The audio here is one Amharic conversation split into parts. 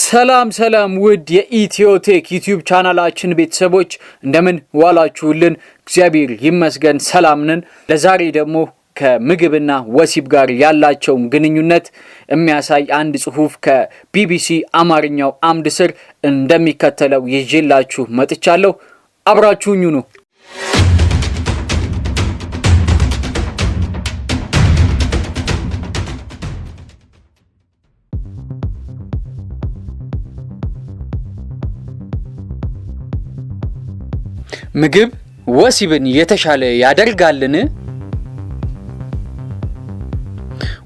ሰላም ውድ የኢትዮቴክ ዩቲዩብ ቻናላችን ቤተሰቦች እንደምን ዋላችሁልን? እግዚአብሔር ይመስገን ሰላም ነን። ለዛሬ ደግሞ ከምግብና ወሲብ ጋር ያላቸውን ግንኙነት የሚያሳይ አንድ ጽሑፍ ከቢቢሲ አማርኛው አምድ ስር እንደሚከተለው ይዤላችሁ መጥቻለሁ። አብራችሁኝ ሁኑ። ምግብ ወሲብን የተሻለ ያደርጋልን?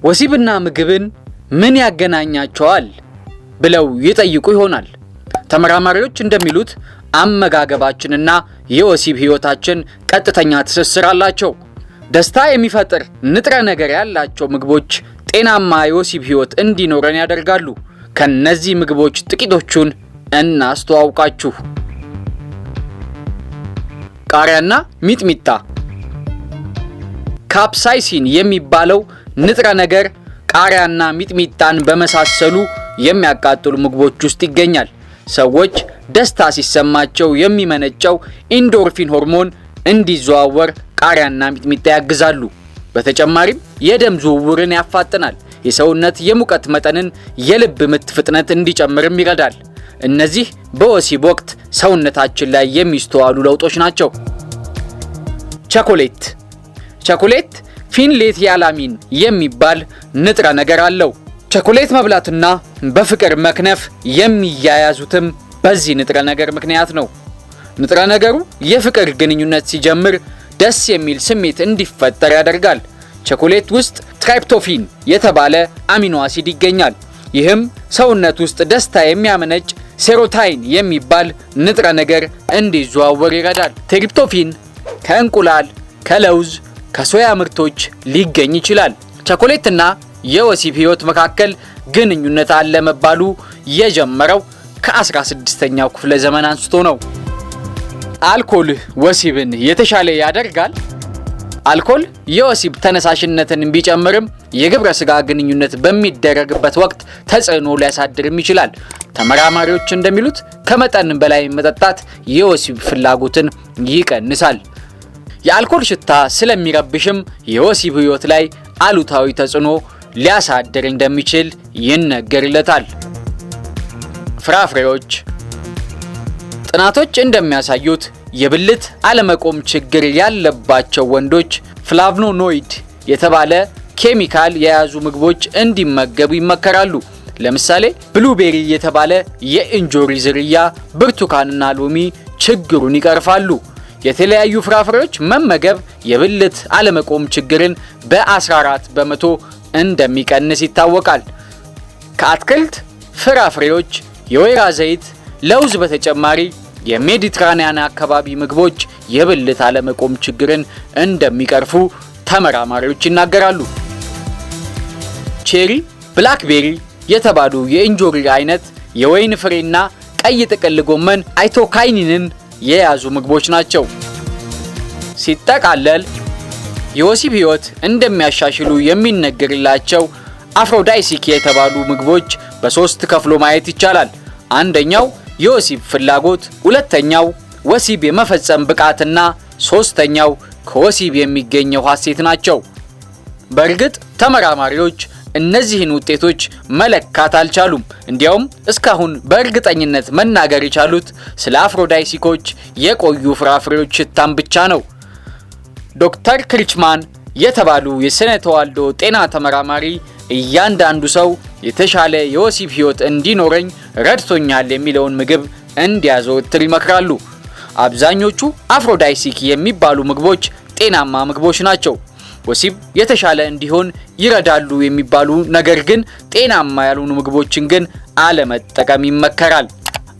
ወሲብና ምግብን ምን ያገናኛቸዋል ብለው ይጠይቁ ይሆናል። ተመራማሪዎች እንደሚሉት አመጋገባችንና የወሲብ ህይወታችን ቀጥተኛ ትስስር አላቸው። ደስታ የሚፈጥር ንጥረ ነገር ያላቸው ምግቦች ጤናማ የወሲብ ህይወት እንዲኖረን ያደርጋሉ። ከነዚህ ምግቦች ጥቂቶቹን እናስተዋውቃችሁ። ቃሪያና ሚጥሚጣ። ካፕሳይሲን የሚባለው ንጥረ ነገር ቃሪያና ሚጥሚጣን በመሳሰሉ የሚያቃጥሉ ምግቦች ውስጥ ይገኛል። ሰዎች ደስታ ሲሰማቸው የሚመነጨው ኢንዶርፊን ሆርሞን እንዲዘዋወር ቃሪያና ሚጥሚጣ ያግዛሉ። በተጨማሪም የደም ዝውውርን ያፋጥናል። የሰውነት የሙቀት መጠንን፣ የልብ ምት ፍጥነት እንዲጨምርም ይረዳል። እነዚህ በወሲብ ወቅት ሰውነታችን ላይ የሚስተዋሉ ለውጦች ናቸው። ቸኮሌት ፊንሌትያላሚን የሚባል ንጥረ ነገር አለው። ቸኮሌት መብላትና በፍቅር መክነፍ የሚያያዙትም በዚህ ንጥረ ነገር ምክንያት ነው። ንጥረ ነገሩ የፍቅር ግንኙነት ሲጀምር ደስ የሚል ስሜት እንዲፈጠር ያደርጋል። ቸኮሌት ውስጥ ትራይፕቶፊን የተባለ አሚኖ አሲድ ይገኛል። ይህም ሰውነት ውስጥ ደስታ የሚያመነጭ ሴሮታይን የሚባል ንጥረ ነገር እንዲዘዋወር ይረዳል። ትሪፕቶፊን ከእንቁላል፣ ከለውዝ፣ ከሶያ ምርቶች ሊገኝ ይችላል። ቸኮሌትና የወሲብ ህይወት መካከል ግንኙነት አለ መባሉ የጀመረው ከ16ኛው ክፍለ ዘመን አንስቶ ነው። አልኮል ወሲብን የተሻለ ያደርጋል? አልኮል የወሲብ ተነሳሽነትን ቢጨምርም የግብረ ስጋ ግንኙነት በሚደረግበት ወቅት ተጽዕኖ ሊያሳድርም ይችላል። ተመራማሪዎች እንደሚሉት ከመጠን በላይ መጠጣት የወሲብ ፍላጎትን ይቀንሳል። የአልኮል ሽታ ስለሚረብሽም የወሲብ ህይወት ላይ አሉታዊ ተጽዕኖ ሊያሳድር እንደሚችል ይነገርለታል። ፍራፍሬዎች። ጥናቶች እንደሚያሳዩት የብልት አለመቆም ችግር ያለባቸው ወንዶች ፍላቮኖይድ የተባለ ኬሚካል የያዙ ምግቦች እንዲመገቡ ይመከራሉ። ለምሳሌ ብሉቤሪ የተባለ የእንጆሪ ዝርያ፣ ብርቱካንና ሎሚ ችግሩን ይቀርፋሉ። የተለያዩ ፍራፍሬዎች መመገብ የብልት አለመቆም ችግርን በ14 በመቶ እንደሚቀንስ ይታወቃል። ከአትክልት ፍራፍሬዎች የወይራ ዘይት፣ ለውዝ በተጨማሪ የሜዲትራኒያን አካባቢ ምግቦች የብልት አለመቆም ችግርን እንደሚቀርፉ ተመራማሪዎች ይናገራሉ። ቼሪ፣ ብላክቤሪ የተባሉ የእንጆሪ አይነት፣ የወይን ፍሬና ቀይ ጥቅል ጎመን አይቶካይኒንን የያዙ ምግቦች ናቸው። ሲጠቃለል የወሲብ ህይወት እንደሚያሻሽሉ የሚነገርላቸው አፍሮዳይሲክ የተባሉ ምግቦች በሶስት ከፍሎ ማየት ይቻላል። አንደኛው የወሲብ ፍላጎት፣ ሁለተኛው ወሲብ የመፈጸም ብቃትና ሶስተኛው ከወሲብ የሚገኘው ሐሴት ናቸው። በእርግጥ ተመራማሪዎች እነዚህን ውጤቶች መለካት አልቻሉም። እንዲያውም እስካሁን በእርግጠኝነት መናገር የቻሉት ስለ አፍሮዳይሲኮች የቆዩ ፍራፍሬዎች ሽታም ብቻ ነው። ዶክተር ክሪችማን የተባሉ የስነ ተዋልዶ ጤና ተመራማሪ እያንዳንዱ ሰው የተሻለ የወሲብ ህይወት እንዲኖረኝ ረድቶኛል የሚለውን ምግብ እንዲያዘወትር ይመክራሉ። አብዛኞቹ አፍሮዳይሲክ የሚባሉ ምግቦች ጤናማ ምግቦች ናቸው። ወሲብ የተሻለ እንዲሆን ይረዳሉ የሚባሉ ነገር ግን ጤናማ ያልሆኑ ምግቦችን ግን አለመጠቀም ይመከራል።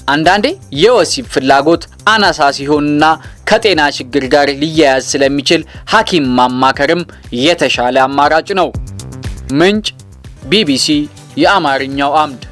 አንዳንዴ የወሲብ ፍላጎት አናሳ ሲሆንና ከጤና ችግር ጋር ሊያያዝ ስለሚችል ሐኪም ማማከርም የተሻለ አማራጭ ነው። ምንጭ ቢቢሲ የአማርኛው አምድ